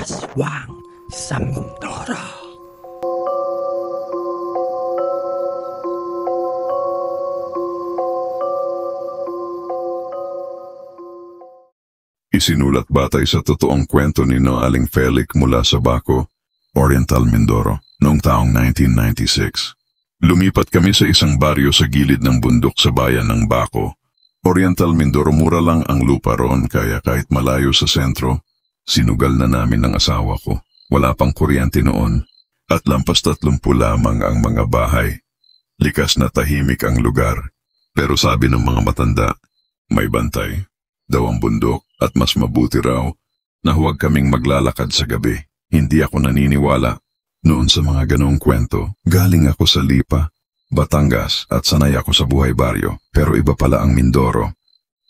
Aswang sa Mindoro. Isinulat batay sa totoong kwento ni Aling Felic mula sa Baco, Oriental Mindoro, noong taong 1996. Lumipat kami sa isang baryo sa gilid ng bundok sa bayan ng Baco, Oriental Mindoro. Mura lang ang lupa roon kaya kahit malayo sa sentro, sinugal na namin ng asawa ko. Wala pang kuryente noon at lampas 30 lamang ang mga bahay. Likas na tahimik ang lugar, pero sabi ng mga matanda, may bantay daw ang bundok at mas mabuti raw na huwag kaming maglalakad sa gabi. Hindi ako naniniwala noon sa mga ganong kwento. Galing ako sa Lipa, Batangas at sanay ako sa buhay baryo, pero iba pala ang Mindoro.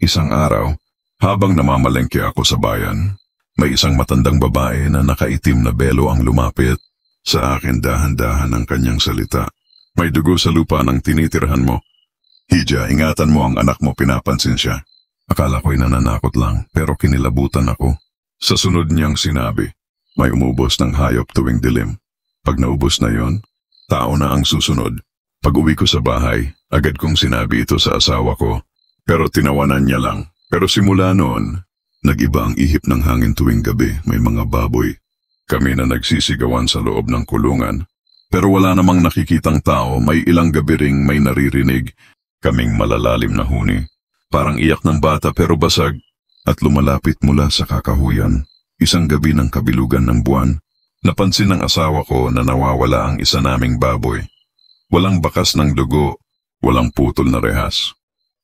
Isang araw, habang namamalengke ako sa bayan, may isang matandang babae na nakaitim na belo ang lumapit sa akin. Dahan-dahan ang kanyang salita. May dugo sa lupa ng tinitirhan mo. Hija, ingatan mo ang anak mo, pinapansin siya. Akala ko'y nananakot lang, pero kinilabutan ako. Sa sunod niyang sinabi, may umubos ng hayop tuwing dilim. Pag naubos na yon, tao na ang susunod. Pag uwi ko sa bahay, agad kong sinabi ito sa asawa ko, pero tinawanan niya lang. Pero simula noon, nag-iba ang ihip ng hangin tuwing gabi. May mga baboy. Kami na nagsisigawan sa loob ng kulungan. Pero wala namang nakikitang tao. May ilang gabi ring may naririnig kaming malalalim na huni. Parang iyak ng bata pero basag at lumalapit mula sa kakahuyan. Isang gabi ng kabilugan ng buwan, napansin ng asawa ko na nawawala ang isa naming baboy. Walang bakas ng dugo, walang putol na rehas.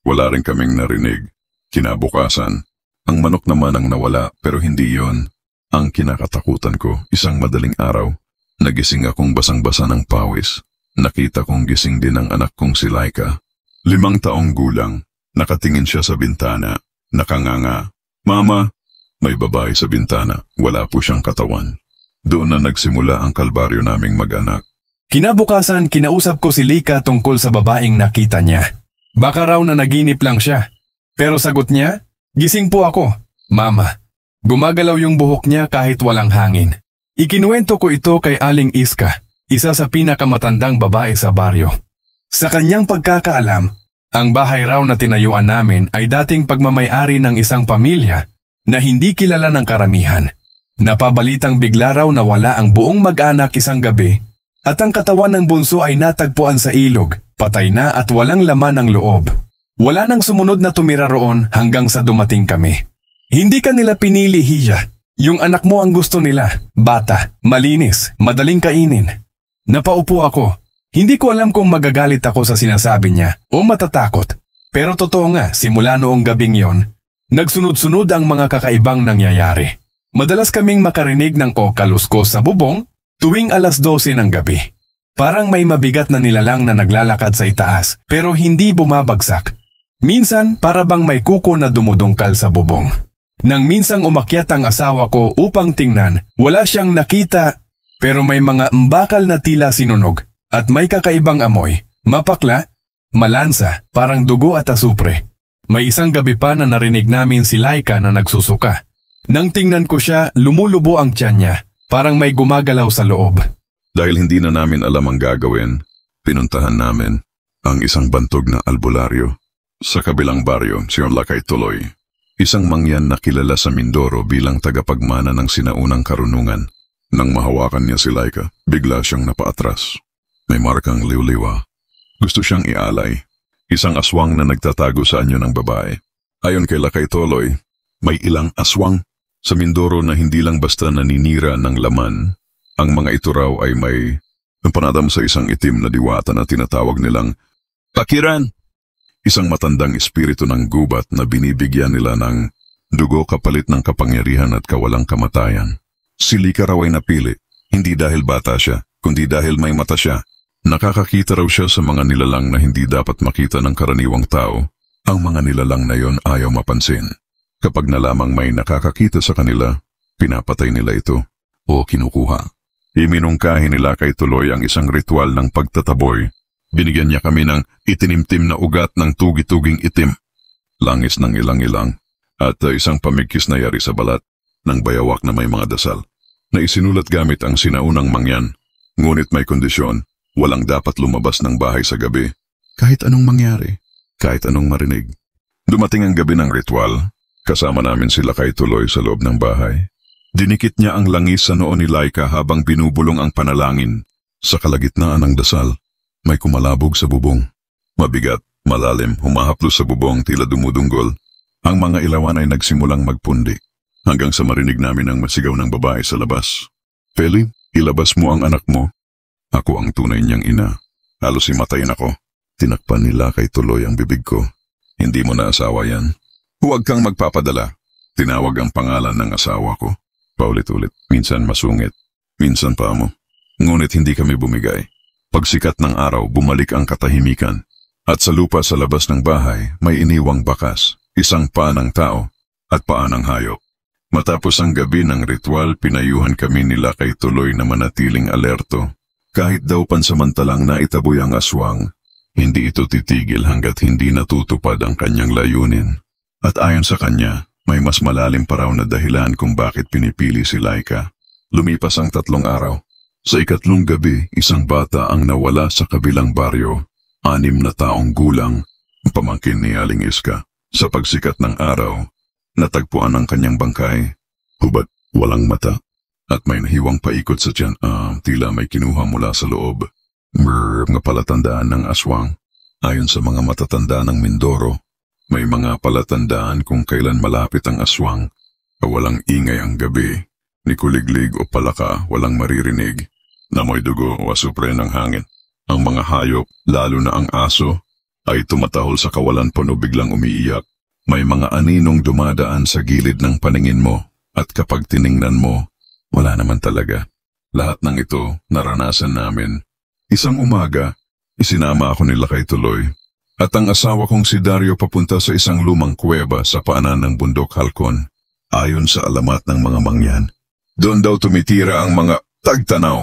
Wala rin kaming narinig. Kinabukasan, ang manok naman ang nawala pero hindi yon ang kinakatakutan ko. Isang madaling araw, nagising akong basang-basa ng pawis. Nakita kong gising din ang anak kong si Laika. 5 taong gulang. Nakatingin siya sa bintana, nakanganga. Mama, may babae sa bintana, wala po siyang katawan. Doon na nagsimula ang kalbaryo naming mag-anak. Kinabukasan, kinausap ko si Lika tungkol sa babaeng nakita niya. Baka raw na naginip lang siya. Pero sagot niya, gising po ako. Mama, gumagalaw yung buhok niya kahit walang hangin. Ikinuwento ko ito kay Aling Iska, isa sa pinakamatandang babae sa baryo. Sa kanyang pagkakaalam, ang bahay raw na tinayuan namin ay dating pagmamay-ari ng isang pamilya na hindi kilala ng karamihan. Napabalitang bigla raw na wala ang buong mag-anak isang gabi at ang katawan ng bunso ay natagpuan sa ilog, patay na at walang laman ang loob. Wala nang sumunod na tumira roon hanggang sa dumating kami. Hindi ka nila pinili, Hija. Yung anak mo ang gusto nila, bata, malinis, madaling kainin. Napaupo ako. Hindi ko alam kung magagalit ako sa sinasabi niya o matatakot. Pero totoo nga, simula noong gabing yon, nagsunod-sunod ang mga kakaibang nangyayari. Madalas kaming makarinig ng kokaluskos sa bubong tuwing 12:00 ng gabi. Parang may mabigat na nilalang na naglalakad sa itaas pero hindi bumabagsak. Minsan para bang may kuko na dumudungkal sa bubong. Nang minsang umakyat ang asawa ko upang tingnan, wala siyang nakita pero may mga mbakal na tila sinunog. At may kakaibang amoy, mapakla, malansa, parang dugo at asupre. May isang gabi pa na narinig namin si Laika na nagsusuka. Nang tingnan ko siya, lumulubo ang tiyan niya, parang may gumagalaw sa loob. Dahil hindi na namin alam ang gagawin, pinuntahan namin ang isang bantog na albularyo. Sa kabilang baryo, si Lakay Tuloy, isang mangyan na kilala sa Mindoro bilang tagapagmana ng sinaunang karunungan. Nang mahawakan niya si Laika, bigla siyang napaatras. May markang liw-liwa. Gusto siyang ialay. Isang aswang na nagtatago sa anyo ng babae. Ayon kay Lakay Toloy, may ilang aswang sa Mindoro na hindi lang basta naninira ng laman. Ang mga ito raw ay may panadam sa isang itim na diwata na tinatawag nilang Pakiran. Isang matandang espiritu ng gubat na binibigyan nila ng dugo kapalit ng kapangyarihan at kawalang kamatayan. Si Lika raw ay napili, hindi dahil bata siya, kundi dahil may mata siya. Nakakakita raw siya sa mga nilalang na hindi dapat makita ng karaniwang tao. Ang mga nilalang na yon ayaw mapansin. Kapag na lamang may nakakakita sa kanila, pinapatay nila ito o kinukuha. Iminungkahi nila kay Tuloy ang isang ritual ng pagtataboy. Binigyan niya kami ng itinimtim na ugat ng tugi-tuging itim, langis ng ilang-ilang, at isang pamigkis na yari sa balat ng bayawak na may mga dasal. na isinulat gamit ang sinaunang mangyan. Ngunit may kondisyon, walang dapat lumabas ng bahay sa gabi. Kahit anong mangyari, kahit anong marinig. Dumating ang gabi ng ritual, kasama namin sila kay Tuloy sa loob ng bahay. Dinikit niya ang langis sa noo ni Laika habang binubulong ang panalangin. Sa kalagitnaan ng dasal, may kumalabog sa bubong. Mabigat, malalim, humahaplos sa bubong tila dumudunggol. Ang mga ilawan ay nagsimulang magpundi, hanggang sa marinig namin ang masigaw ng babae sa labas. Feli, ilabas mo ang anak mo. Ako ang tunay niyang ina. Halos himatayin ako. Tinakpan nila kay Tuloy ang bibig ko. Hindi mo na asawa yan. Huwag kang magpapadala. Tinawag ang pangalan ng asawa ko. Paulit-ulit, minsan masungit, minsan pa mo. Ngunit hindi kami bumigay. Pagsikat ng araw, bumalik ang katahimikan. At sa lupa sa labas ng bahay, may iniwang bakas, isang paa ng tao at paa ng hayop. Matapos ang gabi ng ritual, pinayuhan kami nila kay Tuloy na manatiling alerto. Kahit daw pansamantalang naitaboy ang aswang, hindi ito titigil hanggat hindi natutupad ang kanyang layunin. At ayon sa kanya, may mas malalim pa raw na dahilan kung bakit pinipili si Laika. Lumipas ang 3 araw. Sa ikatlong gabi, isang bata ang nawala sa kabilang baryo. 6 na taong gulang, pamangkin ni Aling Iska. Sa pagsikat ng araw, natagpuan ang kanyang bangkay. Hubad, walang mata. At may nahiwang paikot sa tiyan, tila may kinuha mula sa loob. Nga palatandaan ng aswang. Ayon sa mga matatanda ng Mindoro, may mga palatandaan kung kailan malapit ang aswang. Walang ingay ang gabi, ni kuliglig o palaka walang maririnig. Namoy dugo o asupre ng hangin. Ang mga hayop, lalo na ang aso, ay tumatahol sa kawalan-pon o biglang umiiyak. May mga aninong dumadaan sa gilid ng paningin mo at kapag tiningnan mo, wala naman talaga. Lahat ng ito naranasan namin. Isang umaga, isinama ako nila kay Tuloy. At ang asawa kong si Dario papunta sa isang lumang kuweba sa paanan ng bundok Halcon. Ayon sa alamat ng mga mangyan, doon daw tumitira ang mga tagtanaw.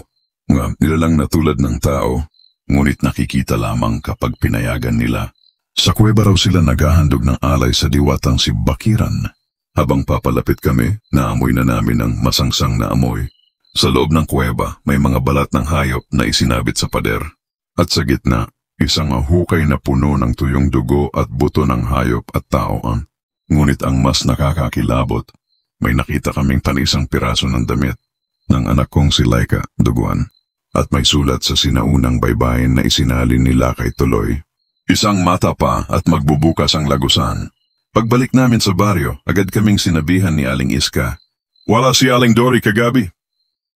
Mga nilalang na tulad ng tao, ngunit nakikita lamang kapag pinayagan nila. Sa kuweba raw sila naghahandog ng alay sa diwatang si Bakiran. Habang papalapit kami, naamoy na namin ang masangsang na amoy. Sa loob ng kuweba, may mga balat ng hayop na isinabit sa pader. At sa gitna, isang hukay na puno ng tuyong dugo at buto ng hayop at taoan. Ngunit ang mas nakakakilabot, may nakita kaming panisang piraso ng damit ng anak kong si Laika, duguan. At may sulat sa sinaunang baybayin na isinalin nila kay Tuloy. Isang mata pa at magbubukas ang lagusan. Pagbalik namin sa baryo, agad kaming sinabihan ni Aling Iska. Wala si Aling Dory kagabi.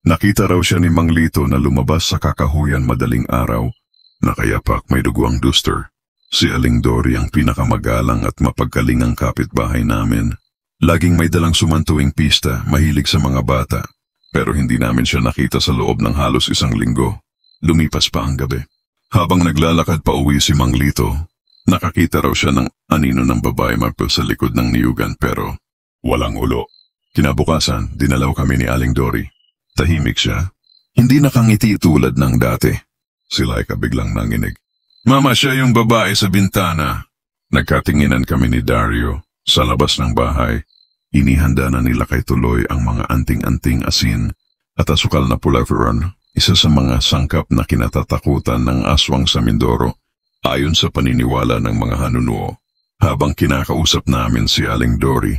Nakita raw siya ni Mang Lito na lumabas sa kakahuyan madaling araw. Nakayapak may dugo ang duster. Si Aling Dory ang pinakamagalang at mapagkalingang kapitbahay namin. Laging may dalang sumantuing pista, mahilig sa mga bata. Pero hindi namin siya nakita sa loob ng halos 1 linggo. Lumipas pa ang gabi. Habang naglalakad pa uwi si Mang Lito, nakakita raw siya ng anino ng babae magpo sa likod ng niyugan pero walang ulo. Kinabukasan, dinalaw kami ni Aling Dory. Tahimik siya. Hindi nakangiti tulad ng dati. Si Laika biglang nanginig. Mama, siya yung babae sa bintana. Nagkatinginan kami ni Dario sa labas ng bahay. Inihanda na nila kay Tuloy ang mga anting-anting asin at asukal na pulaveron, isa sa mga sangkap na kinatatakutan ng aswang sa Mindoro, ayon sa paniniwala ng mga hanunuo. Habang kinakausap namin si Aling Dory,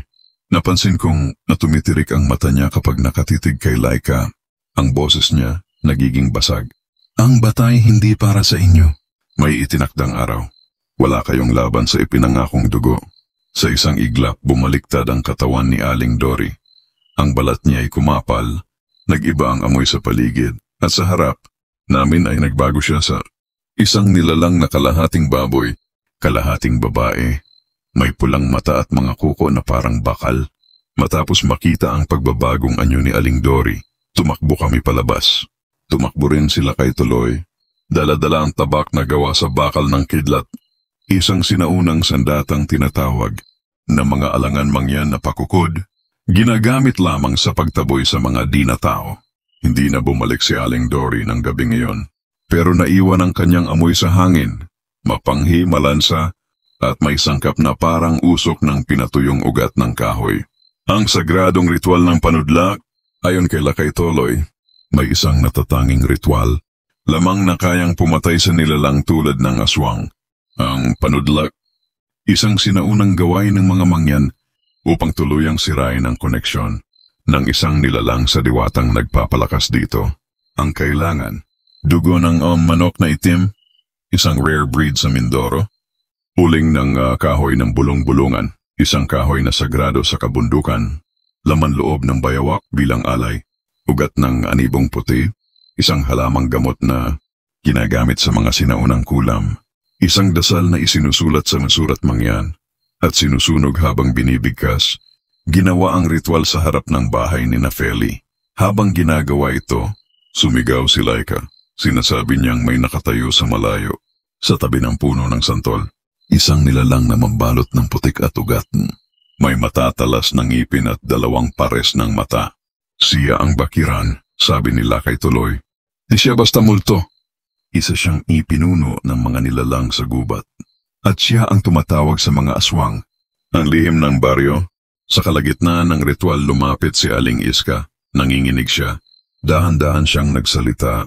napansin kong natumitirik ang mata niya kapag nakatitig kay Laika. Ang boses niya nagiging basag. Ang batay hindi para sa inyo. May itinakdang araw. Wala kayong laban sa ipinangakong dugo. Sa isang iglap, bumaliktad ang katawan ni Aling Dory. Ang balat niya ay kumapal, nag-iba ang amoy sa paligid, at sa harap namin ay nagbago siya sa isang nilalang na kalahating baboy, kalahating babae. May pulang mata at mga kuko na parang bakal. Matapos makita ang pagbabagong anyo ni Aling Dory, tumakbo kami palabas. Tumakbo rin sila kay Tuloy. Dala-dala ang tabak na gawa sa bakal ng kidlat. Isang sinaunang sandatang tinatawag na mga alangan mangyan na pakukod, ginagamit lamang sa pagtaboy sa mga di na tao. Hindi na bumalik si Aling Dory ng gabi ngayon, pero naiwan ang kanyang amoy sa hangin, mapanghi, malansa, at may sangkap na parang usok ng pinatuyong ugat ng kahoy. Ang sagradong ritual ng panudlak Ayon kay Lakay Toloy, may isang natatanging ritual, lamang na kayang pumatay sa nilalang tulad ng aswang. Ang panudlak, isang sinaunang gawain ng mga mangyan upang tuluyang sirain ang koneksyon ng isang nilalang sa diwatang nagpapalakas dito. Ang kailangan, dugo ng manok na itim, isang rare breed sa Mindoro, uling ng kahoy ng bulong-bulungan, isang kahoy na sagrado sa kabundukan, laman loob ng bayawak bilang alay, ugat ng anibong puti, isang halamang gamot na ginagamit sa mga sinaunang kulam, isang dasal na isinusulat sa masurat mangyan at sinusunog habang binibigkas. Ginawa ang ritual sa harap ng bahay ni Feli. Habang ginagawa ito, sumigaw si Laika. Sinasabi niyang may nakatayo sa malayo, sa tabi ng puno ng santol. Isang nilalang na mabalot ng putik at ugat. May matatalas ng ngipin at 2 pares ng mata. Siya ang bakiran, sabi ni Lakay Tuloy. Di siya basta multo. Isa siyang ipinuno ng mga nilalang sa gubat. At siya ang tumatawag sa mga aswang. Ang lihim ng baryo, sa kalagitnaan ng ritual lumapit si Aling Iska. Nanginginig siya. Dahan-dahan siyang nagsalita.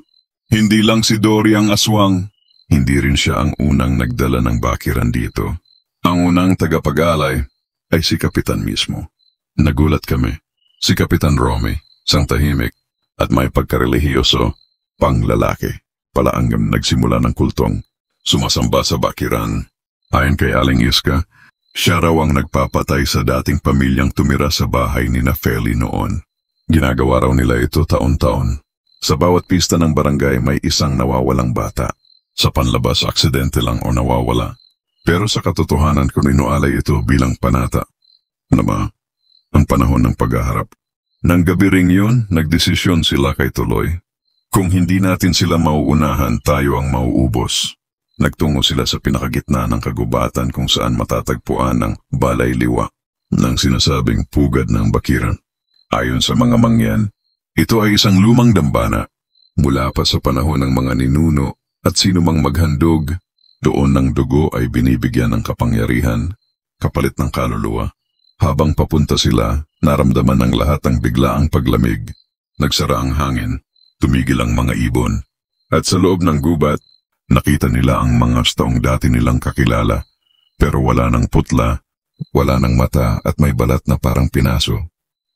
Hindi lang si Dory ang aswang. Hindi rin siya ang unang nagdala ng bakiran dito. Ang unang tagapag-alay ay si Kapitan mismo. Nagulat kami. Si Kapitan Romy, sang tahimik at may pagkarelihiyoso, panglalaki. Pala ang nagsimula ng kultong. Sumasamba sa bakiran. Ayon kay Aling Iska, siya raw ang nagpapatay sa dating pamilyang tumira sa bahay ni Feli noon. Ginagawa raw nila ito taon-taon. Sa bawat pista ng barangay may isang nawawalang bata. Sa panlabas, aksidente lang o nawawala. Pero sa katotohanan kung inualay ito bilang panata. Ang panahon ng paghaharap. Nang gabi ring yun, nagdesisyon sila kay Tuloy. Kung hindi natin sila mauunahan, tayo ang mauubos. Nagtungo sila sa pinakagitna ng kagubatan kung saan matatagpuan ang balay liwa ng sinasabing pugad ng bakiran. Ayon sa mga mangyan, ito ay isang lumang dambana mula pa sa panahon ng mga ninuno at sino mang maghandog, doon ng dugo ay binibigyan ng kapangyarihan, kapalit ng kaluluwa. Habang papunta sila, naramdaman ng lahat ang biglaang paglamig. Nagsara ang hangin, tumigil ang mga ibon, at sa loob ng gubat, nakita nila ang mga taong dati nilang kakilala, pero wala ng putla, wala ng mata at may balat na parang pinaso.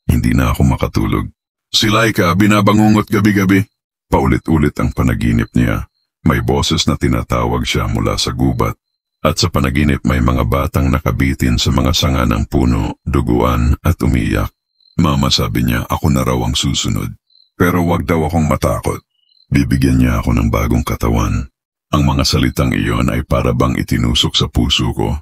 Hindi na ako makatulog. Si Laika binabangungot gabi-gabi. Paulit-ulit ang panaginip niya. May boses na tinatawag siya mula sa gubat. At sa panaginip may mga batang nakabitin sa mga sanga ng puno, duguan at umiyak. Mama, sabi niya, ako na raw ang susunod. Pero wag daw akong matakot. Bibigyan niya ako ng bagong katawan. Ang mga salitang iyon ay para bang itinusok sa puso ko.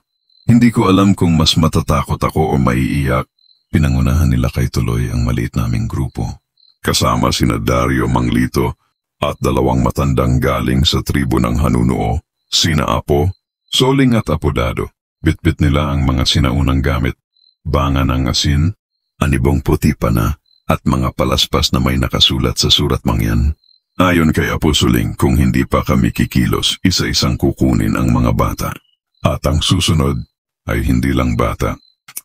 Hindi ko alam kung mas matatakot ako o maiiyak. Pinangunahan nila kay Tuloy ang maliit naming grupo. Kasama sina Dario Manglito at 2 matandang galing sa tribo ng Hanunuo, sina Apo, Soling at Apodado. Bitbit nila ang mga sinaunang gamit, banga ng asin, anibong puti pa na, at mga palaspas na may nakasulat sa surat mangyan. Ayon kay Apo Soling, kung hindi pa kami kikilos, isa-isang kukunin ang mga bata. At ang susunod ay hindi lang bata.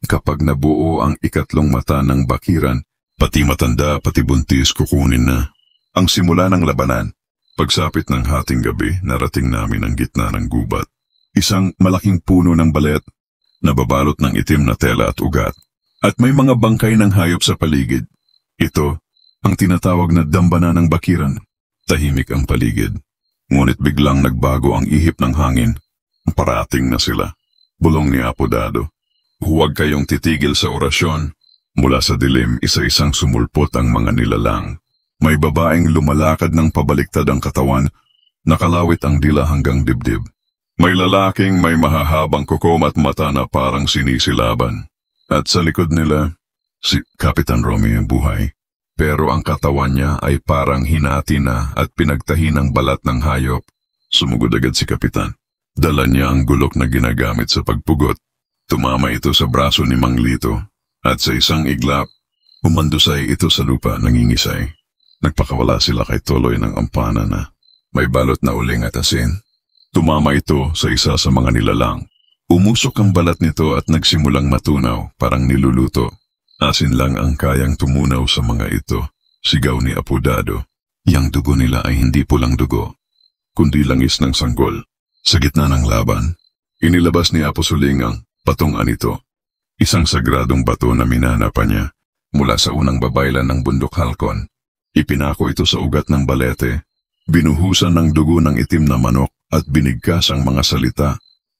Kapag nabuo ang 3 mata ng bakiran, pati matanda, pati buntis kukunin na. Ang simula ng labanan, pagsapit ng hating gabi, narating namin ang gitna ng gubat. Isang malaking puno ng balet, nababalot ng itim na tela at ugat, at may mga bangkay ng hayop sa paligid. Ito, ang tinatawag na dambana ng bakiran. Tahimik ang paligid, ngunit biglang nagbago ang ihip ng hangin. Parating na sila. Bulong ni Apodado. Huwag kayong titigil sa orasyon. Mula sa dilim, isa-isang sumulpot ang mga nilalang. May babaeng lumalakad ng pabaliktad ang katawan, nakalawit ang dila hanggang dibdib. May lalaking may mahahabang kukom at mata na parang sinisilaban. At sa likod nila, si Kapitan Romy ang buhay. Pero ang katawan niya ay parang hinati na at pinagtahi ng balat ng hayop. Sumugod agad si Kapitan. Dala niya ang gulok na ginagamit sa pagpugot. Tumama ito sa braso ni Manglito. At sa isang iglap, umandusay ito sa lupa, nangingisay. Nagpakawala sila kay Tuloy ng ampana na may balot na uling at asin. Tumama ito sa isa sa mga nilalang. Umusok ang balat nito at nagsimulang matunaw, parang niluluto. Asin lang ang kayang tumunaw sa mga ito. Sigaw ni Apodado. Yang dugo nila ay hindi pulang dugo, kundi langis ng sanggol. Sa gitna ng laban, inilabas ni Apo Suling ang patong anito, isang sagradong bato na minana pa niya mula sa unang babaylan ng bundok Halcon. Ipinako ito sa ugat ng balete, binuhusan ng dugo ng itim na manok at binigkas ang mga salita.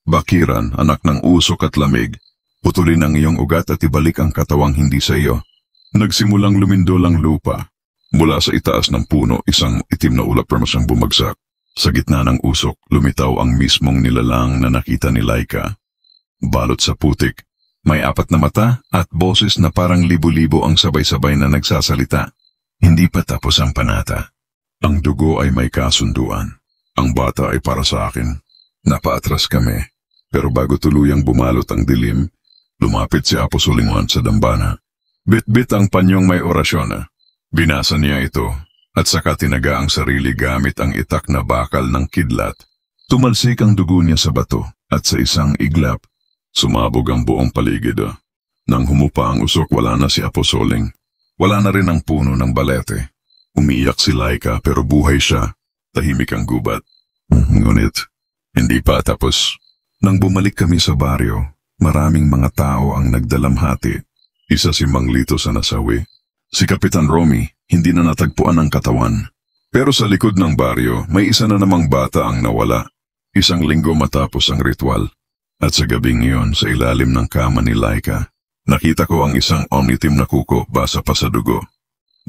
Bakiran, anak ng usok at lamig, putulin ang iyong ugat at ibalik ang katawang hindi sa iyo. Nagsimulang lumindol ang lupa. Mula sa itaas ng puno, isang itim na ulap ang bumagsak. Sa gitna ng usok, lumitaw ang mismong nilalang na nakita ni Laika. Balot sa putik, may 4 na mata at boses na parang libo-libo ang sabay-sabay na nagsasalita. Hindi pa tapos ang panata. Ang dugo ay may kasunduan. Ang bata ay para sa akin. Napaatras kami. Pero bago tuluyang bumalot ang dilim, lumapit si Apo Sulingon sa dambana. Bit-bit ang panyong may orasyon. Binasa niya ito at saka tinaga ang sarili gamit ang itak na bakal ng kidlat. Tumalsik ang dugo niya sa bato at sa isang iglap, sumabog ang buong paligid. Nang humupa ang usok, wala na si Apo Suling. Wala na rin ang puno ng balete. Umiiyak si Laika pero buhay siya. Tahimik ang gubat. Ngunit, hindi pa tapos. Nang bumalik kami sa baryo, maraming mga tao ang nagdalamhati. Isa si Manglito sa nasawi. Si Kapitan Romy, hindi na natagpuan ang katawan. Pero sa likod ng baryo, may isa na namang bata ang nawala. 1 linggo matapos ang ritual. At sa gabing iyon, sa ilalim ng kama ni Laika, nakita ko ang isang omnitim na kuko basa pa sa dugo.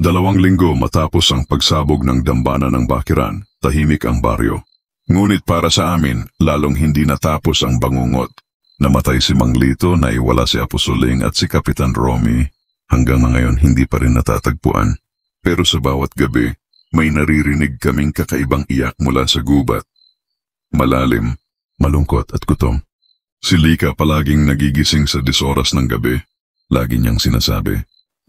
2 linggo matapos ang pagsabog ng dambana ng Bakiran, tahimik ang baryo. Ngunit para sa amin, lalong hindi natapos ang bangungot. Namatay si Manglito, naiwala si Apo Suling at si Kapitan Romy. Hanggang ngayon hindi pa rin natatagpuan. Pero sa bawat gabi, may naririnig kaming kakaibang iyak mula sa gubat. Malalim, malungkot at gutom. Si Lika palaging nagigising sa 10 oras ng gabi. Lagi niyang sinasabi,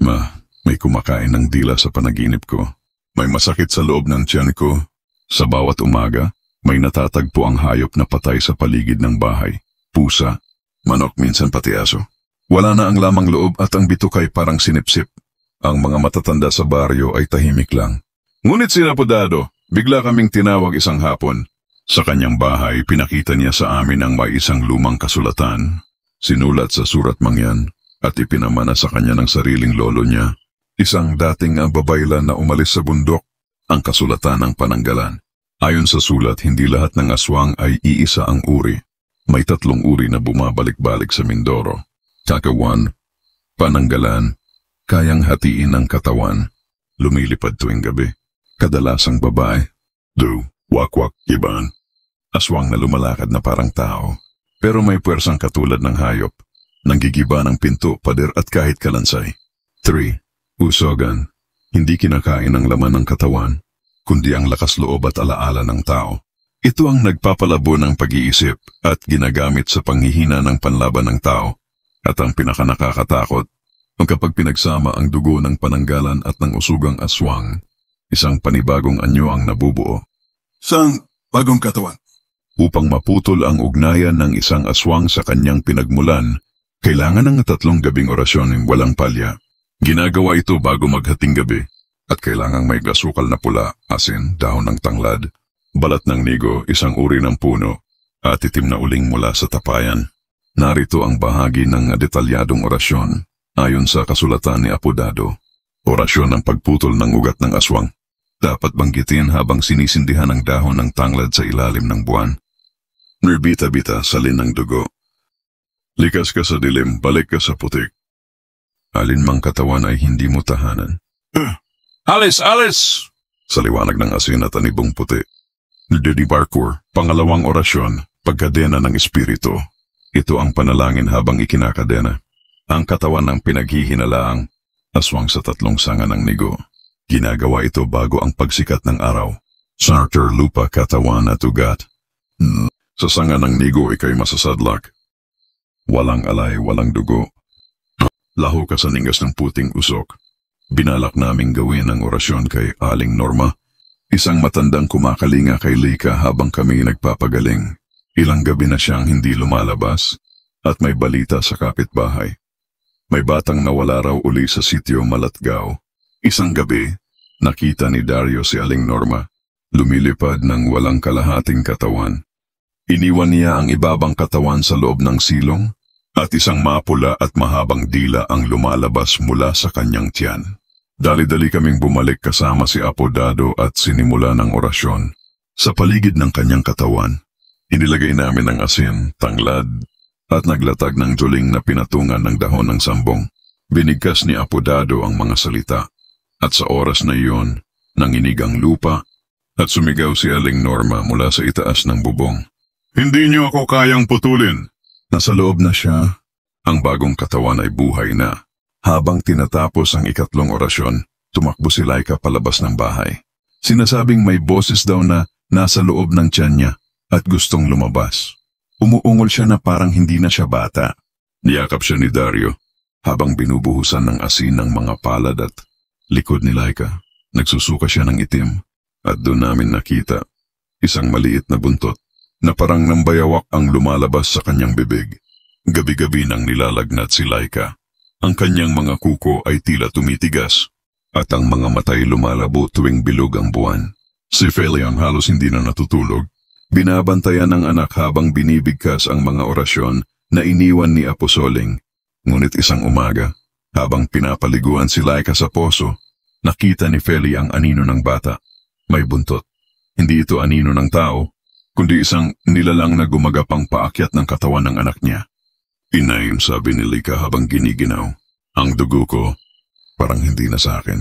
"Ma, may kumakain ng dila sa panaginip ko. May masakit sa loob ng tiyan ko." Sa bawat umaga, may natatagpo ang hayop na patay sa paligid ng bahay. Pusa, manok, minsan pati aso. Wala na ang lamang loob at ang bitukay parang sinipsip. Ang mga matatanda sa baryo ay tahimik lang. Ngunit si Apodado, bigla kaming tinawag isang hapon. Sa kanyang bahay, pinakita niya sa amin ang may isang lumang kasulatan. Sinulat sa surat mangyan at ipinamana sa kanya ng sariling lolo niya. Isang dating babaylan na umalis sa bundok, ang kasulatan ng pananggalan. Ayon sa sulat, hindi lahat ng aswang ay iisa ang uri. May 3 uri na bumabalik-balik sa Mindoro. Kakawan, pananggalan, kayang hatiin ang katawan, lumilipad tuwing gabi. Kadalasang babae, wakwak, iban. Aswang na lumalakad na parang tao, pero may puwersang katulad ng hayop, nanggigiba ng pinto, pader at kahit kalansay. 3. Usogan, hindi kinakain ang laman ng katawan, kundi ang lakas loob at alaala ng tao. Ito ang nagpapalabo ng pag-iisip at ginagamit sa panghihina ng panlaban ng tao. At ang pinakanakakatakot, kapag pinagsama ang dugo ng pananggalan at ng usugang aswang, isang panibagong anyo ang nabubuo. Sang bagong katawan? Upang maputol ang ugnayan ng isang aswang sa kanyang pinagmulan, kailangan ng 3 gabing orasyon ng walang palya. Ginagawa ito bago maghating gabi, at kailangang may gasukal na pula, asin, dahon ng tanglad, balat ng nigo, isang uri ng puno, at itim na uling mula sa tapayan. Narito ang bahagi ng detalyadong orasyon ayon sa kasulatan ni Apodado. Orasyon ng pagputol ng ugat ng aswang. Dapat banggitin habang sinisindihan ang dahon ng tanglad sa ilalim ng buwan. Nirbita-bita, salin ng dugo. Likas ka sa dilim, balik ka sa putik. Alinmang katawan ay hindi mo tahanan. Alis! Alis! Sa liwanag ng asin at anibong puti. Dedi Barcour, pangalawang orasyon, pagkadena ng espiritu. Ito ang panalangin habang ikinakadena. Ang katawan ng pinaghihinalaang, aswang sa 3 sanga ng nigo. Ginagawa ito bago ang pagsikat ng araw. Sarter, lupa, katawan at ugat. Sa sanga ng nigo ikay masasadlak. Walang alay, walang dugo. Laho ka sa ningas ng puting usok. Binalak naming gawin ang orasyon kay Aling Norma. Isang matandang kumakalinga kay Lika habang kami nagpapagaling. Ilang gabi na siyang hindi lumalabas at may balita sa kapitbahay. May batang nawala raw uli sa sitio Malatgao. Isang gabi, Nakita ni Dario si Aling Norma, lumilipad ng walang kalahating katawan. Iniwan niya ang ibabang katawan sa loob ng silong at isang mapula at mahabang dila ang lumalabas mula sa kanyang tiyan. Dali-dali kaming bumalik kasama si Apodado at sinimula ng orasyon. Sa paligid ng kanyang katawan, inilagay namin ng asin, tanglad, at naglatag ng juling na pinatungan ng dahon ng sambong. Binigkas ni Apodado ang mga salita, at sa oras na iyon, nanginig ang lupa, at sumigaw si Aling Norma mula sa itaas ng bubong. Hindi niyo ako kayang putulin. Nasa loob na siya, ang bagong katawan ay buhay na. Habang tinatapos ang ikatlong orasyon, tumakbo si Laika palabas ng bahay. Sinasabing may boses daw na nasa loob ng tiyan niya at gustong lumabas. Umuungol siya na parang hindi na siya bata. Niyakap siya ni Dario habang binubuhusan ng asin ng mga palad at likod ni Laika. Nagsusuka siya ng itim at doon namin nakita isang maliit na buntot na parang nambayawak ang lumalabas sa kanyang bibig. Gabi-gabi nang nilalagnat si Laika. Ang kanyang mga kuko ay tila tumitigas at ang mga matay lumalabo tuwing bilog ang buwan. Si Feli ang halos hindi na natutulog. Binabantayan ng anak habang binibigkas ang mga orasyon na iniwan ni Apo Soling. Ngunit isang umaga, habang pinapaliguan si Laika sa poso, nakita ni Feli ang anino ng bata. May buntot. Hindi ito anino ng tao, kundi isang nilalang na gumagapang paakyat ng katawan ng anak niya. Inay, sabi ni Lika habang giniginaw. Ang dugo ko, parang hindi na sa akin.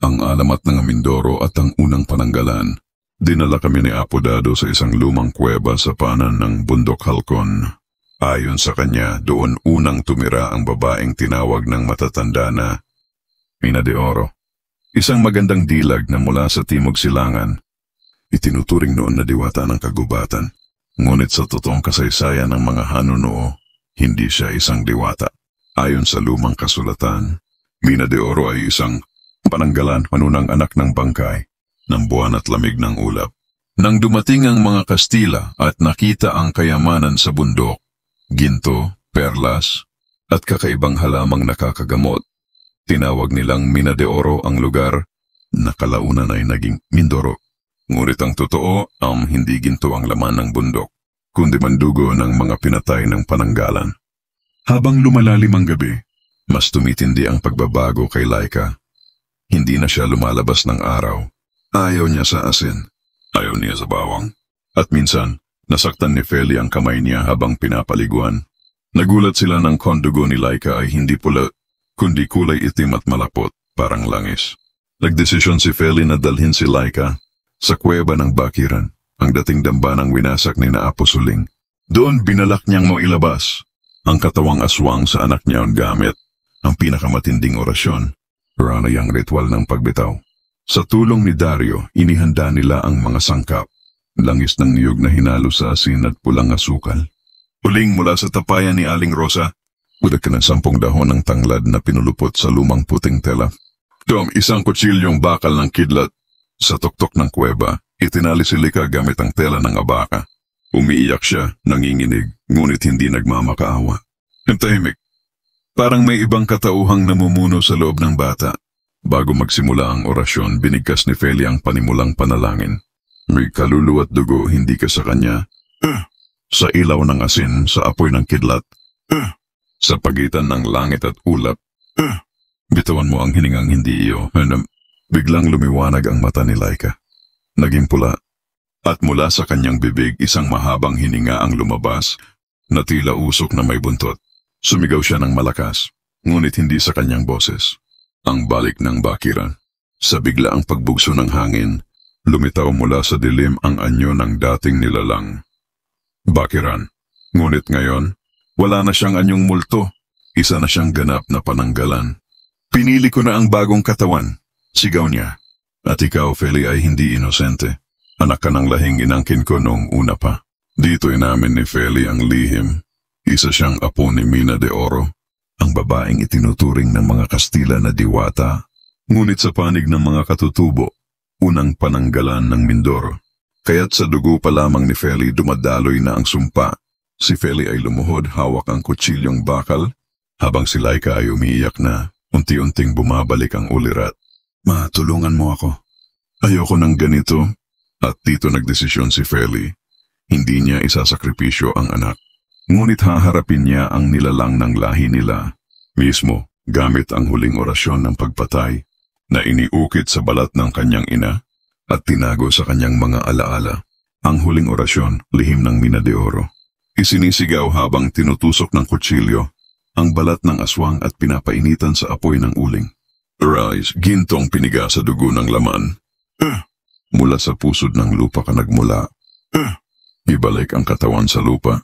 Ang alamat ng Mindoro at ang unang pananggalan. Dinala kami ni Apodado sa isang lumang kuweba sa panan ng Bundok Halcon. Ayon sa kanya, doon unang tumira ang babaeng tinawag ng matatanda na Mina de Oro. Isang magandang dilag na mula sa Timog Silangan. Itinuturing noon na diwata ng kagubatan. Ngunit sa totoong kasaysayan ng mga hanuno, hindi siya isang diwata. Ayon sa lumang kasulatan, Mina de Oro ay isang pananggalan manunang anak ng bangkay, ng buwan at lamig ng ulap. Nang dumating ang mga Kastila at nakita ang kayamanan sa bundok, ginto, perlas, at kakaibang halamang nakakagamot, tinawag nilang Mina de Oro ang lugar na kalaunan ay naging Mindoro. Ngunit ang totoo, hindi ginto ang laman ng bundok, kundi mandugo ng mga pinatay ng pananggalan. Habang lumalalim ang gabi, mas tumitindi ang pagbabago kay Laika. Hindi na siya lumalabas ng araw. Ayaw niya sa asin. Ayaw niya sa bawang. At minsan, nasaktan ni Feli ang kamay niya habang pinapaliguan. Nagulat sila ng kondugo ni Laika ay hindi pula, kundi kulay itim at malapot, parang langis. Nagdesisyon si Feli na dalhin si Laika sa kuweba ng Bakiran, ang dating dambanang winasak ni na Apo Soling. Doon binalak niyang mailabas ang katawang aswang sa anak niya gamit ang pinakamatinding orasyon, ranayang ritual ng pagbitaw. Sa tulong ni Dario, inihanda nila ang mga sangkap, langis ng niyog na hinalo sa asin at pulang asukal. Uling mula sa tapayan ni Aling Rosa, udag ka ng 10 dahon ng tanglad na pinulupot sa lumang puting tela. Tom, isang kutsilyong bakal ng kidlat. Sa tuktok ng kuweba, itinali si Lika gamit ang tela ng abaka. Umiiyak siya, nanginginig, ngunit hindi nagmamakaawa. Tahimik. Parang may ibang katauhang namumuno sa loob ng bata. Bago magsimula ang orasyon, binigkas ni Feli ang panimulang panalangin. May kaluluwa at dugo, hindi ka sa kanya. Sa ilaw ng asin, sa apoy ng kidlat. Sa pagitan ng langit at ulap. Bitawan mo ang hiningang hindi iyo. Biglang lumiwanag ang mata ni Laika. Naging pula. At mula sa kanyang bibig, isang mahabang hininga ang lumabas na tila usok na may buntot. Sumigaw siya ng malakas, ngunit hindi sa kanyang boses. Ang balik ng Bakiran. Sa biglaang pagbugso ng hangin, lumitaw mula sa dilim ang anyo ng dating nilalang. Bakiran. Ngunit ngayon, wala na siyang anyong multo. Isa na siyang ganap na pananggalan. Pinili ko na ang bagong katawan. Sigaw niya. At ikaw, Feli, ay hindi inosente. Anak ka ng lahing inangkin ko noong una pa. Dito inamin ni Feli ang lihim. Isa siyang apo ni Mina de Oro, ang babaeng itinuturing ng mga Kastila na diwata. Ngunit sa panig ng mga katutubo, unang pananggalan ng Mindoro. Kaya't sa dugo pa lamang ni Feli dumadaloy na ang sumpa. Si Feli ay lumuhod, hawak ang kutsilyong bakal, habang si Laika ay umiiyak na, unti-unting bumabalik ang ulirat. Matulungan mo ako. Ayoko ng ganito. At dito nagdesisyon si Feli. Hindi niya isasakripisyo ang anak. Ngunit haharapin niya ang nilalang ng lahi nila. Mismo, gamit ang huling orasyon ng pagpatay na iniukit sa balat ng kanyang ina at tinago sa kanyang mga alaala. Ang huling orasyon, lihim ng mina de oro. Isinisigaw habang tinutusok ng kutsilyo ang balat ng aswang at pinapainitan sa apoy ng uling. Arise, gintong piniga sa dugo ng laman. Mula sa pusod ng lupa ka nagmula. Ibalik ang katawan sa lupa.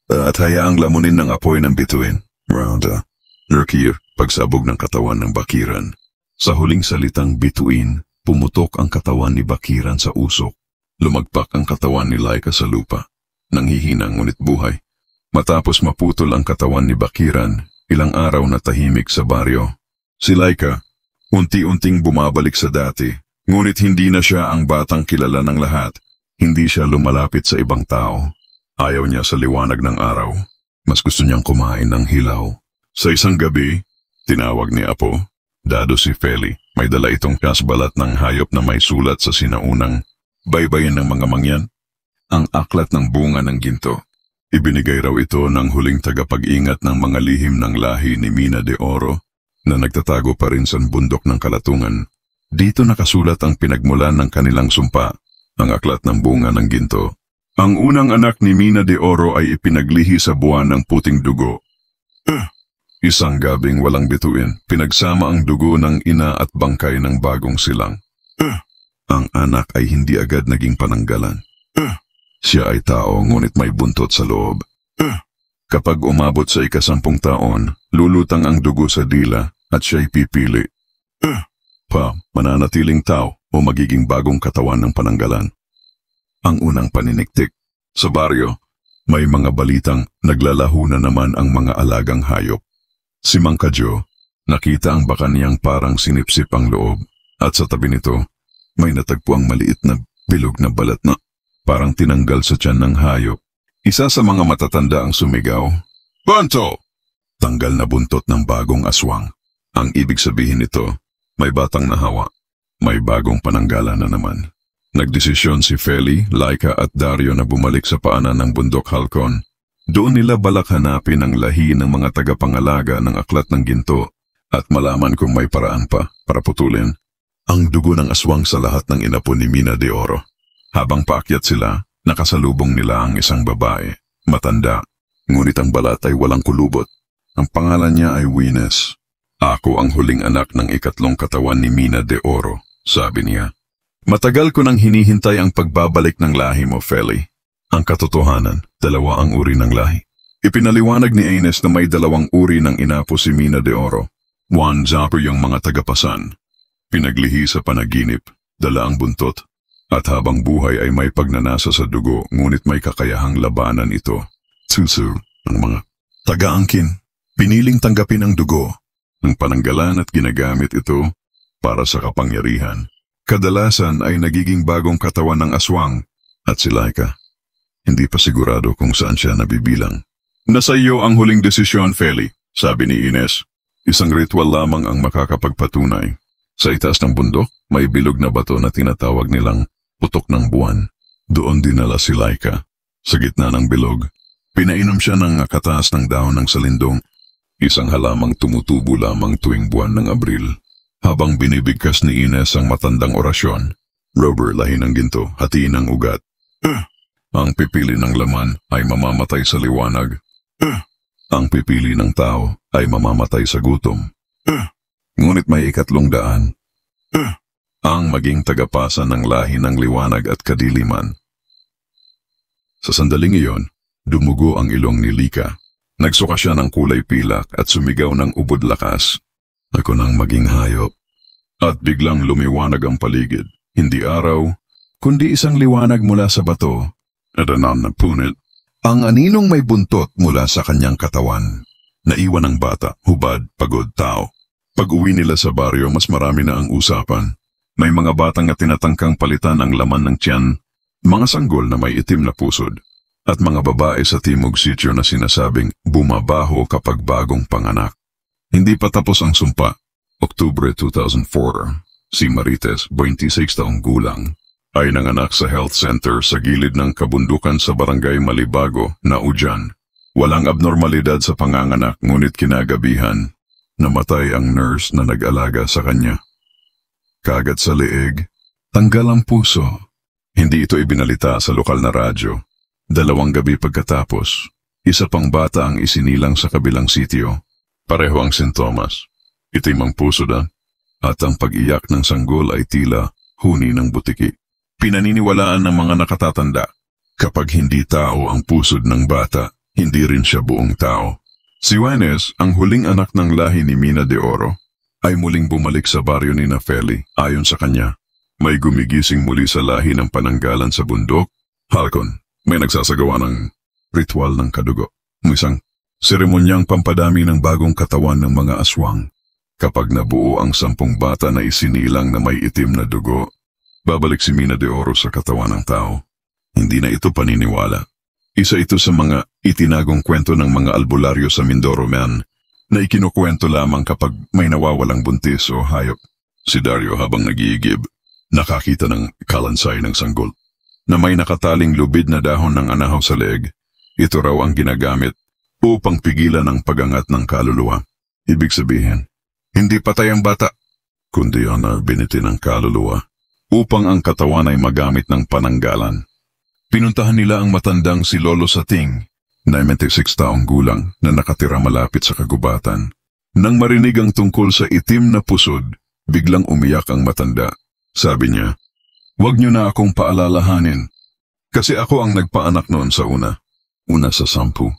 At hayaang lamunin ng apoy ng bituin. Ronda. Nurkir, pagsabog ng katawan ng Bakiran. Sa huling salitang bituin, pumutok ang katawan ni Bakiran sa usok. Lumagpak ang katawan ni Laika sa lupa. Nanghihina ngunit buhay. Matapos maputol ang katawan ni Bakiran, ilang araw na tahimik sa baryo. Si Laika, unti-unting bumabalik sa dati. Ngunit hindi na siya ang batang kilala ng lahat. Hindi siya lumalapit sa ibang tao. Ayaw niya sa liwanag ng araw. Mas gusto niyang kumain ng hilaw. Sa isang gabi, tinawag ni Apo. Dado si Feli. May dala itong kasbalat ng hayop na may sulat sa sinaunang baybayin ng mga mangyan. Ang aklat ng bunga ng ginto. Ibinigay raw ito ng huling tagapag-ingat ng mga lihim ng lahi ni Mina de Oro na nagtatago pa rin sa bundok ng Kalatungan. Dito nakasulat ang pinagmulan ng kanilang sumpa, ang aklat ng bunga ng ginto. Ang unang anak ni Mina de Oro ay ipinaglihi sa buwan ng puting dugo. Isang gabing walang bituin, pinagsama ang dugo ng ina at bangkay ng bagong silang. Ang anak ay hindi agad naging pananggalan. Siya ay tao ngunit may buntot sa loob. Kapag umabot sa 10 taon, lulutang ang dugo sa dila at siya'y pipili. Mananatiling tao o magiging bagong katawan ng pananggalan. Ang unang paniniktik. Sa baryo, may mga balitang naglalaho na naman ang mga alagang hayop. Si Mang Kadyo, nakita ang baka niyang parang sinipsip ang loob at sa tabi nito, may natagpuang maliit na bilog na balat na parang tinanggal sa tiyan ng hayop. Isa sa mga matatanda ang sumigaw, "Banto!" Tanggal na buntot ng bagong aswang. Ang ibig sabihin nito, may batang nahawa, may bagong pananggalan na naman. Nagdesisyon si Feli, Laika at Dario na bumalik sa paanan ng bundok Halcon. Doon nila balak hanapin ang lahi ng mga tagapangalaga ng aklat ng ginto at malaman kung may paraan pa para putulin ang dugo ng aswang sa lahat ng inapo ni Mina de Oro. Habang paakyat sila, nakasalubong nila ang isang babae, matanda, ngunit ang balat ay walang kulubot. Ang pangalan niya ay Wines. "Ako ang huling anak ng ikatlong katawan ni Mina de Oro," sabi niya. "Matagal ko nang hinihintay ang pagbabalik ng lahi mo, Feli." Ang katotohanan, 2 ang uri ng lahi. Ipinaliwanag ni Ines na may 2 uri ng inapo si Mina de Oro. 1 Zapper yung mga tagapasan. Pinaglihi sa panaginip, dala ang buntot, at habang buhay ay may pagnanasa sa dugo ngunit may kakayahang labanan ito. 2 ang mga taga-angkin. Piniling tanggapin ang dugo ng pananggalan at ginagamit ito para sa kapangyarihan. Kadalasan ay nagiging bagong katawan ng aswang at si Laika. Hindi pa sigurado kung saan siya nabibilang. "Nasa iyo ang huling desisyon, Feli," sabi ni Ines. "Isang ritual lamang ang makakapagpatunay. Sa itaas ng bundok, may bilog na bato na tinatawag nilang putok ng buwan. Doon dinala si Laika. Sa gitna ng bilog, pinainom siya ng kataas ng dahon ng salindong, isang halamang tumutubo lamang tuwing buwan ng Abril. Habang binibigkas ni Ines ang matandang orasyon, "Robber, lahi ng ginto, hatiin ang ugat. Ang pipili ng laman ay mamamatay sa liwanag. Ang pipili ng tao ay mamamatay sa gutom. Ngunit may 300. Ang maging tagapasa ng lahi ng liwanag at kadiliman." Sa sandaling iyon, dumugo ang ilong ni Lika. Nagsuka siya ng kulay pilak at sumigaw ng ubod lakas. "Ako nang maging hayop." At biglang lumiwanag ang paligid. Hindi araw, kundi isang liwanag mula sa bato. At na punit. Ang aninong may buntot mula sa kanyang katawan. Naiwan ang bata, hubad, pagod, tao. Pag-uwi nila sa baryo, mas marami na ang usapan. May mga batang na tinatangkang palitan ang laman ng tiyan, mga sanggol na may itim na pusod, at mga babae sa timog sityo na sinasabing bumabaho kapag bagong panganak. Hindi pa tapos ang sumpa. Oktubre 2004, si Marites, 26 taong gulang, ay nanganak sa health center sa gilid ng kabundukan sa barangay Malibago, Naujan. Walang abnormalidad sa panganganak ngunit kinagabihan, namatay ang nurse na nag-alaga sa kanya. Kagat sa leeg, tanggal ang puso. Hindi ito ibinalita sa lokal na radyo. 2 gabi pagkatapos, isa pang bata ang isinilang sa kabilang sitio. Pareho ang sintomas. Itim ang puso na, at ang pag-iyak ng sanggol ay tila huni ng butiki. Pinaniniwalaan ng mga nakatatanda, kapag hindi tao ang pusod ng bata, hindi rin siya buong tao. Si Juanes, ang huling anak ng lahi ni Mina de Oro, ay muling bumalik sa baryo ni Feli. Ayon sa kanya, may gumigising muli sa lahi ng pananggalan sa bundok. Halcon, may nagsasagawa ng ritual ng kadugo. Isang seremonyang pampadami ng bagong katawan ng mga aswang. Kapag nabuo ang 10 bata na isinilang na may itim na dugo, babalik si Mina de Oro sa katawan ng tao. Hindi na ito paniniwala. Isa ito sa mga itinagong kwento ng mga albularyo sa Mindoro Man na ikinukwento lamang kapag may nawawalang buntis o hayop. Si Dario habang nag-iigib, nakakita ng kalansay ng sanggol na may nakataling lubid na dahon ng anahaw sa leeg. Ito raw ang ginagamit upang pigilan ang pagangat ng kaluluwa. Ibig sabihin, hindi patay ang bata, kundi ang binitin ng kaluluwa upang ang katawan ay magamit ng pananggalan. Pinuntahan nila ang matandang si Lolo Sating, 96 taong gulang na nakatira malapit sa kagubatan. Nang marinig ang tungkol sa itim na pusod, biglang umiyak ang matanda. Sabi niya, "Huwag niyo na akong paalalahanin, kasi ako ang nagpaanak noon sa una sa 10,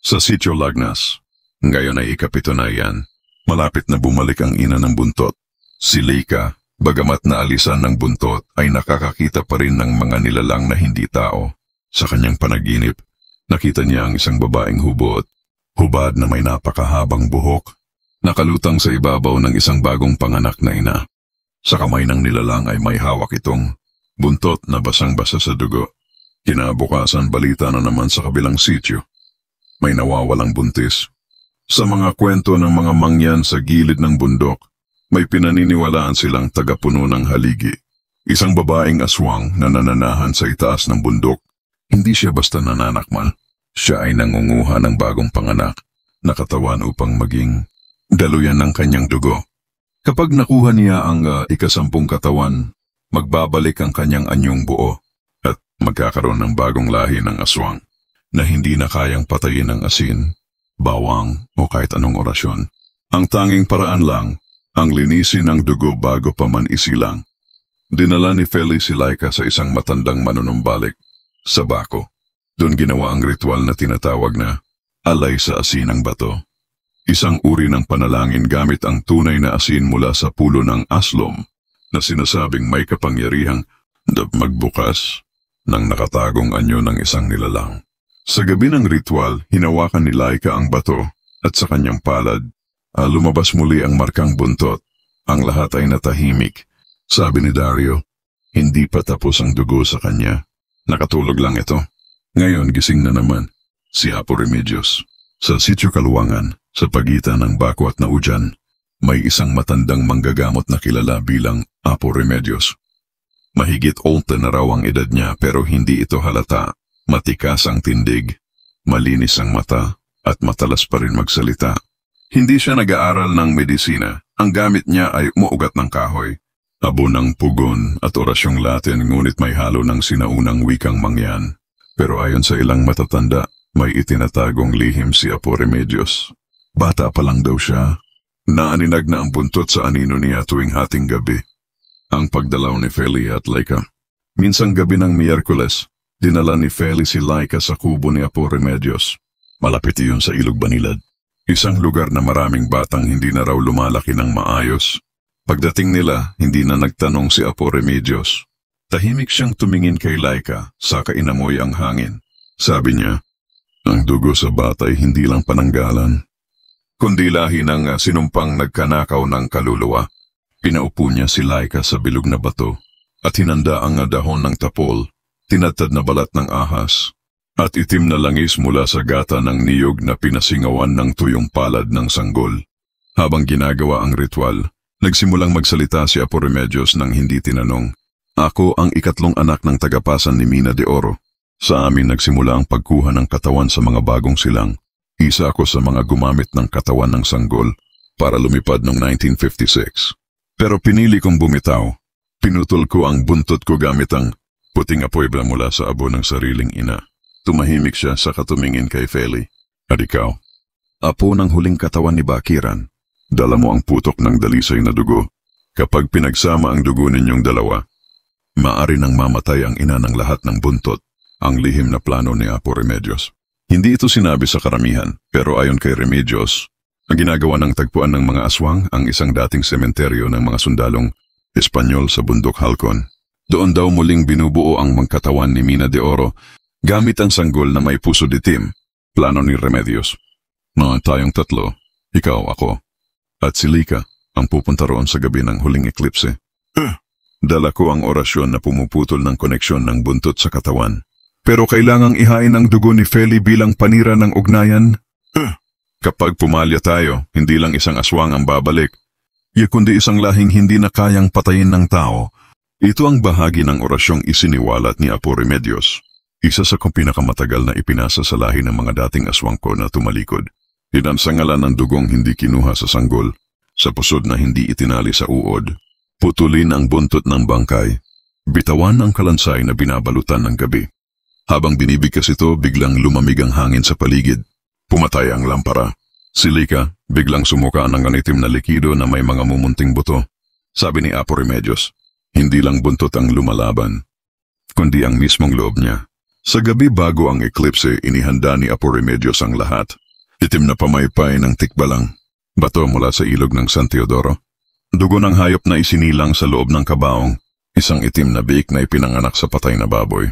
sa Sitio Lagnas. Ngayon ay ikapito na yan. Malapit na bumalik ang ina ng buntot. Si Leica, bagamat naalisan ng buntot, ay nakakakita pa rin ng mga nilalang na hindi tao. Sa kanyang panaginip, nakita niya ang isang babaeng hubad na may napakahabang buhok, nakalutang sa ibabaw ng isang bagong panganak na ina. Sa kamay ng nilalang ay may hawak itong buntot na basang-basa sa dugo. Kinabukasan balita na naman sa kabilang sitio. May nawawalang buntis. Sa mga kwento ng mga mangyan sa gilid ng bundok, may pinaniniwalaan silang tagapuno ng haligi. Isang babaeng aswang na nananahan sa itaas ng bundok. Hindi siya basta nananakmal. Siya ay nangunguha ng bagong panganak na katawan upang maging daluyan ng kanyang dugo. Kapag nakuha niya ang 10 katawan, magbabalik ang kanyang anyong buo at magkakaroon ng bagong lahi ng aswang na hindi na kayang patayin ng asin, bawang o kahit anong orasyon. Ang tanging paraan lang ang linisin ng dugo bago pa man isilang. Dinala ni Feli si Leica sa isang matandang manunumbalik sa Bako. Doon ginawa ang ritual na tinatawag na alay sa asin ng bato. Isang uri ng panalangin gamit ang tunay na asin mula sa pulo ng aslom na sinasabing may kapangyarihang magbukas ng nakatagong anyo ng isang nilalang. Sa gabi ng ritual, hinawakan ni Leica ang bato at sa kanyang palad, lumabas muli ang markang buntot. Ang lahat ay natahimik. Sabi ni Dario, hindi pa tapos ang dugo sa kanya. Nakatulog lang ito. Ngayon gising na naman si Apo Remedios. Sa Sitio Kaluwangan, sa pagitan ng Bako at Naujan, may isang matandang manggagamot na kilala bilang Apo Remedios. Mahigit 80 na raw ang edad niya pero hindi ito halata. Matikas ang tindig, malinis ang mata, at matalas pa rin magsalita. Hindi siya nag-aaral ng medisina. Ang gamit niya ay umuugat ng kahoy, abo ng pugon at orasyong Latin ngunit may halo ng sinaunang wikang mangyan. Pero ayon sa ilang matatanda, may itinatagong lihim si Apo Remedios. Bata pa lang daw siya. Naaninag na ang buntot sa anino niya tuwing hating gabi. Ang pagdalaw ni Feli at Leica. Minsang gabi ng Miyerkules, dinala ni Feli si Leica sa kubo ni Apo Remedios. Malapit iyon sa Ilog Banilad. Isang lugar na maraming batang hindi na raw lumalaki ng maayos. Pagdating nila, hindi na nagtanong si Apo Remedios. Tahimik siyang tumingin kay Leica, saka inamoy ang hangin. Sabi niya, ang dugo sa bata ay hindi lang pananggalan, kundi lahi ng sinumpang nagkanakaw ng kaluluwa. Pinaupo niya si Leica sa bilog na bato at hinanda ang dahon ng tapol, tinadtad na balat ng ahas, at itim na langis mula sa gata ng niyog na pinasingawan ng tuyong palad ng sanggol. Habang ginagawa ang ritual, Nagsimulang magsalita si Apo Remedios nang hindi tinanong. Ako ang ikatlong anak ng tagapasan ni Mina de Oro. Sa amin nagsimula ang pagkuha ng katawan sa mga bagong silang. Isa ako sa mga gumamit ng katawan ng sanggol para lumipad noong 1956. Pero pinili kong bumitaw. Pinutol ko ang buntot ko gamit ang puting apoy mula sa abo ng sariling ina. Tumahimik siya sa katumingin kay Feli. At ikaw, apo ng huling katawan ni Bakiran, dala mo ang putok ng dalisay na dugo. Kapag pinagsama ang dugo ninyong dalawa, maari nang mamatay ang ina ng lahat ng buntot, ang lihim na plano ni Apo Remedios. Hindi ito sinabi sa karamihan, pero ayon kay Remedios, ang ginagawa ng tagpuan ng mga aswang ang isang dating sementeryo ng mga sundalong Espanyol sa bundok Halcon. Doon daw muling binubuo ang magkatawan ni Mina de Oro gamit ang sanggol na may puso ditim, plano ni Remedios. Mga tayong tatlo, ikaw, ako, at si Lika ang pupunta roon sa gabi ng huling eklipse. Dala ko ang orasyon na pumuputol ng koneksyon ng buntot sa katawan. Pero kailangang ihain ang dugo ni Feli bilang panira ng ugnayan. Kapag pumalya tayo, hindi lang isang aswang ang babalik, kundi isang lahing hindi na kayang patayin ng tao. Ito ang bahagi ng orasyong isiniwalat ni Apo Remedios. Isa sa pinakamatagal na ipinasa sa lahi ng mga dating aswang ko na tumalikod. Inansangalan ng dugong hindi kinuha sa sanggol, sa pusod na hindi itinali sa uod. Putulin ang buntot ng bangkay. Bitawan ang kalansay na binabalutan ng gabi. Habang binibigkas ito, biglang lumamig ang hangin sa paligid. Pumatay ang lampara. Si Lika, biglang sumuka ng ganitim na likido na may mga mumunting buto. Sabi ni Apo Remedios, hindi lang buntot ang lumalaban, kundi ang mismong loob niya. Sa gabi bago ang eklipse, inihanda ni Apo Remedios ang lahat. Itim na pamaypay ng tikbalang, bato mula sa ilog ng San Teodoro. Dugo ng hayop na isinilang sa loob ng kabaong, isang itim na biik na ipinanganak sa patay na baboy.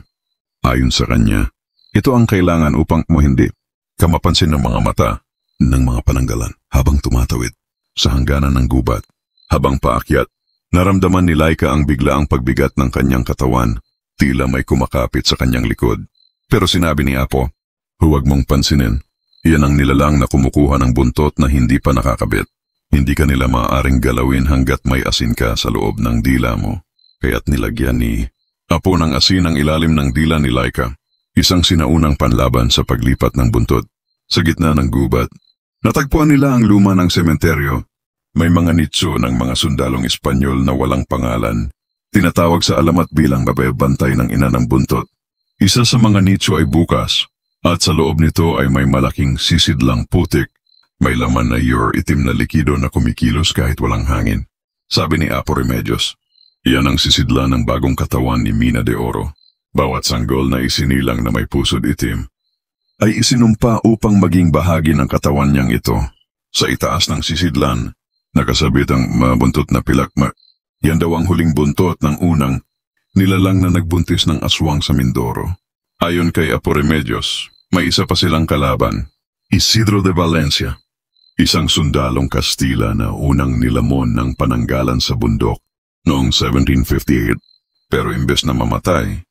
Ayon sa kanya, ito ang kailangan upang mo hindi kamapansin ng mga mata ng mga pananggalan habang tumatawid sa hangganan ng gubat. Habang paakyat, naramdaman ni Laika ang biglaang pagbigat ng kanyang katawan, tila may kumakapit sa kanyang likod. Pero sinabi ni Apo, huwag mong pansinin. Iyan ang nilalang na kumukuha ng buntot na hindi pa nakakabit. Hindi ka nila maaaring galawin hanggat may asin ka sa loob ng dila mo. Kaya't nilagyan ni Apo ng asin ang ilalim ng dila ni Laika, isang sinaunang panlaban sa paglipat ng buntot. Sa gitna ng gubat, natagpuan nila ang luma ng sementeryo. May mga nitso ng mga sundalong Espanyol na walang pangalan. Tinatawag sa alamat bilang babay-bantay ng ina ng buntot. Isa sa mga nitso ay bukas, at sa loob nito ay may malaking sisidlang putik. May laman na itim na likido na kumikilos kahit walang hangin. Sabi ni Apo Remedios, iyan ang sisidla ng bagong katawan ni Mina de Oro. Bawat sanggol na isinilang na may pusod itim ay isinumpa upang maging bahagi ng katawan niyang ito. Sa itaas ng sisidlan, nakasabit ang mabuntot na pilakma. Yan daw ang huling buntot ng unang nilalang na nagbuntis ng aswang sa Mindoro. Ayon kay Apo Remedios, may isa pa silang kalaban, Isidro de Valencia, isang sundalong Kastila na unang nilamon ng pananggalan sa bundok noong 1758. Pero imbes na mamatay,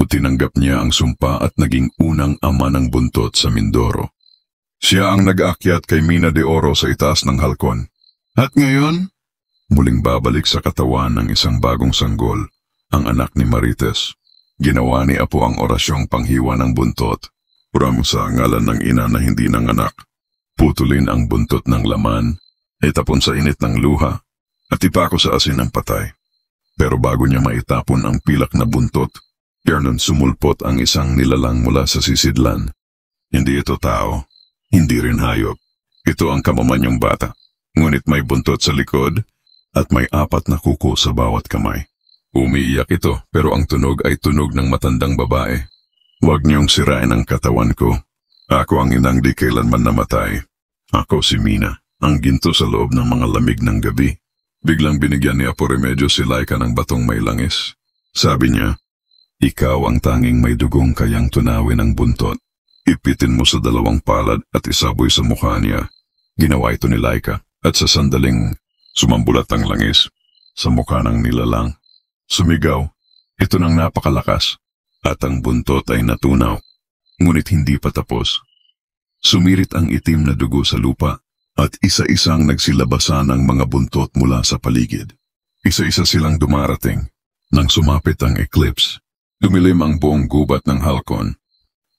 tinanggap niya ang sumpa at naging unang ama ng buntot sa Mindoro. Siya ang nag-aakyat kay Mina de Oro sa itaas ng halkon. At ngayon, muling babalik sa katawan ng isang bagong sanggol, ang anak ni Marites. Ginawa ni Apo ang orasyong panghiwa ng buntot. Puram sa ngalan ng ina na hindi nanganak. Putulin ang buntot ng laman, itapon sa init ng luha, at ipako sa asin ng patay. Pero bago niya maitapon ang pilak na buntot, Yernon sumulpot ang isang nilalang mula sa sisidlan. Hindi ito tao, hindi rin hayop. Ito ang kamamanyang bata, ngunit may buntot sa likod at may 4 na kuko sa bawat kamay. Umiiyak ito pero ang tunog ay tunog ng matandang babae. Huwag niyong sirain ang katawan ko. Ako ang inang di kailanman namatay. Ako si Mina, ang ginto sa loob ng mga lamig ng gabi. Biglang binigyan ni Apo Remedios si Laika ng batong may langis. Sabi niya, ikaw ang tanging may dugong kayang tunawin ang buntot. Ipitin mo sa 2 palad at isaboy sa mukha niya. Ginawa ito ni Laika at sa sandaling sumambulat ang langis sa mukha ng nilalang. Sumigaw, ito nang napakalakas at ang buntot ay natunaw. Ngunit hindi pa tapos. Sumirit ang itim na dugo sa lupa At isa-isang nagsilabasan ang mga buntot mula sa paligid. Isa-isa silang dumarating. Nang sumapit ang eclipse, dumilim ang buong gubat ng halcon.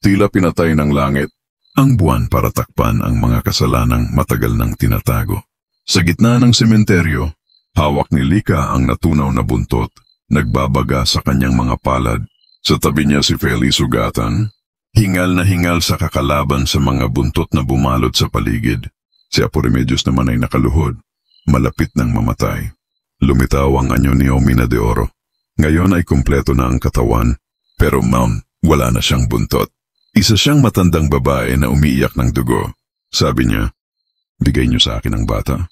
Tila pinatay ng langit ang buwan para takpan ang mga kasalanang matagal nang tinatago. Sa gitna ng sementeryo, hawak ni Lika ang natunaw na buntot, nagbabaga sa kanyang mga palad. Sa tabi niya si Feli sugatan, hingal na hingal sa kakalaban sa mga buntot na bumalot sa paligid. Si Apuremedios naman ay nakaluhod, malapit ng mamatay. Lumitaw ang anyo ni Omina de Oro. Ngayon ay kumpleto na ang katawan, pero wala na siyang buntot. Isa siyang matandang babae na umiiyak ng dugo. Sabi niya, "Bigay niyo sa akin ang bata.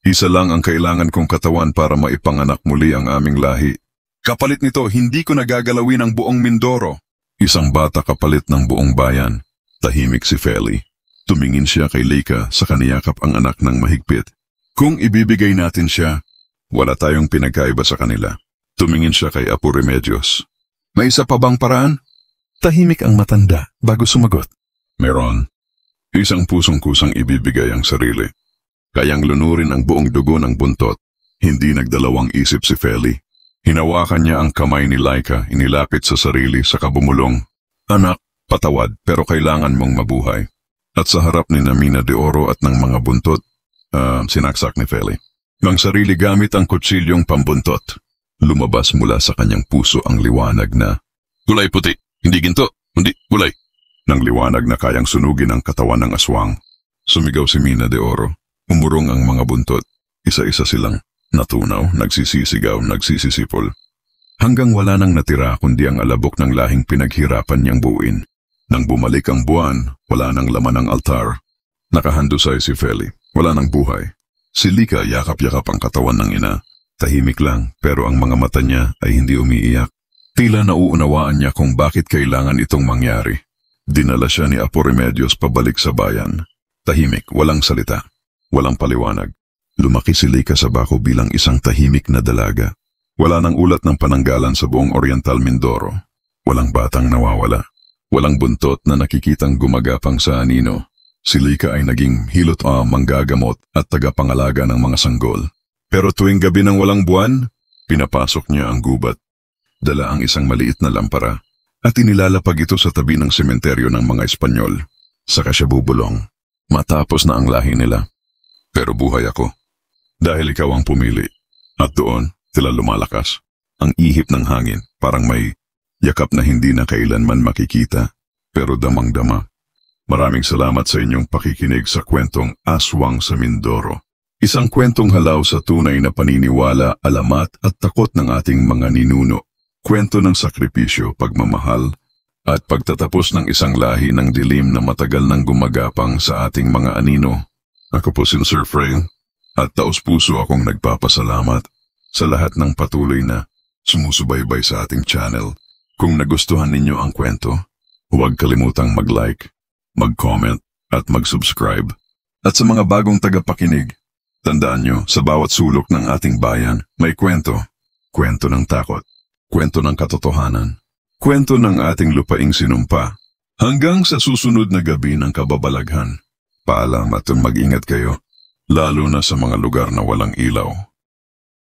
Isa lang ang kailangan kong katawan para maipanganak muli ang aming lahi. Kapalit nito, hindi ko nagagalawin ang buong Mindoro." Isang bata kapalit ng buong bayan. Tahimik si Feli. Tumingin siya kay Lika sa kaniyakap ang anak ng mahigpit. Kung ibibigay natin siya, wala tayong pinagkaiba sa kanila. Tumingin siya kay Apuremedios. "May isa pa bang paraan?" Tahimik ang matanda bago sumagot. "Meron. Isang pusong-kusang ibibigay ang sarili. Kayang lunurin ang buong dugo ng buntot." Hindi nagdalawang isip si Feli. Hinawakan niya ang kamay ni Laika, inilapit sa sarili sa kabumulong. "Anak, patawad pero kailangan mong mabuhay." At sa harap ni Namina de Oro at ng mga buntot, sinaksak ni Feli ang sarili gamit ang kutsilyong pambuntot. Lumabas mula sa kanyang puso ang liwanag na, "Kulay puti, hindi ginto, hindi kulay." Nang liwanag na kayang sunugin ang katawan ng aswang. Sumigaw si Mina de Oro. Umurong ang mga buntot. Isa-isa silang natunaw, nagsisisigaw, nagsisisipol. Hanggang wala nang natira kundi ang alabok ng lahing pinaghirapan niyang buuin. Nang bumalik ang buwan, wala nang laman ang altar. Nakahandusay si Feli, wala nang buhay. Si Lika yakap-yakap ang katawan ng ina. Tahimik lang, pero ang mga mata niya ay hindi umiiyak. Tila nauunawaan niya kung bakit kailangan itong mangyari. Dinala siya ni Apuremedios pabalik sa bayan. Tahimik, walang salita, walang paliwanag. Lumaki si Lika sa Baco bilang isang tahimik na dalaga. Wala nang ulat ng pananggalan sa buong Oriental Mindoro. Walang batang nawawala. Walang buntot na nakikitang gumagapang sa anino. Si Lika ay naging hilot manggagamot at tagapangalaga ng mga sanggol. Pero tuwing gabi ng walang buwan, pinapasok niya ang gubat. Dala ang isang maliit na lampara at inilalapag ito sa tabi ng sementeryo ng mga Espanyol. Saka siya bubulong. Matapos na ang lahi nila. Pero buhay ako. Dahil ikaw ang pumili. At doon, tila lumalakas. Ang ihip ng hangin, parang may yakap na hindi na kailanman makikita, pero damang-dama. Maraming salamat sa inyong pakikinig sa kwentong Aswang sa Mindoro. Isang kwentong halaw sa tunay na paniniwala, alamat at takot ng ating mga ninuno. Kwento ng sakripisyo, pagmamahal, at pagtatapos ng isang lahi ng dilim na matagal nang gumagapang sa ating mga anino. Ako po si Sir Frey, at taos-puso akong nagpapasalamat sa lahat ng patuloy na sumusubaybay sa ating channel. Kung nagustuhan ninyo ang kwento, huwag kalimutang mag-like, mag-comment at mag-subscribe. At sa mga bagong tagapakinig, tandaan nyo, sa bawat sulok ng ating bayan, may kwento. Kwento ng takot, kwento ng katotohanan, kwento ng ating lupaing sinumpa. Hanggang sa susunod na gabi ng kababalaghan. Paalam at mag-ingat kayo, lalo na sa mga lugar na walang ilaw.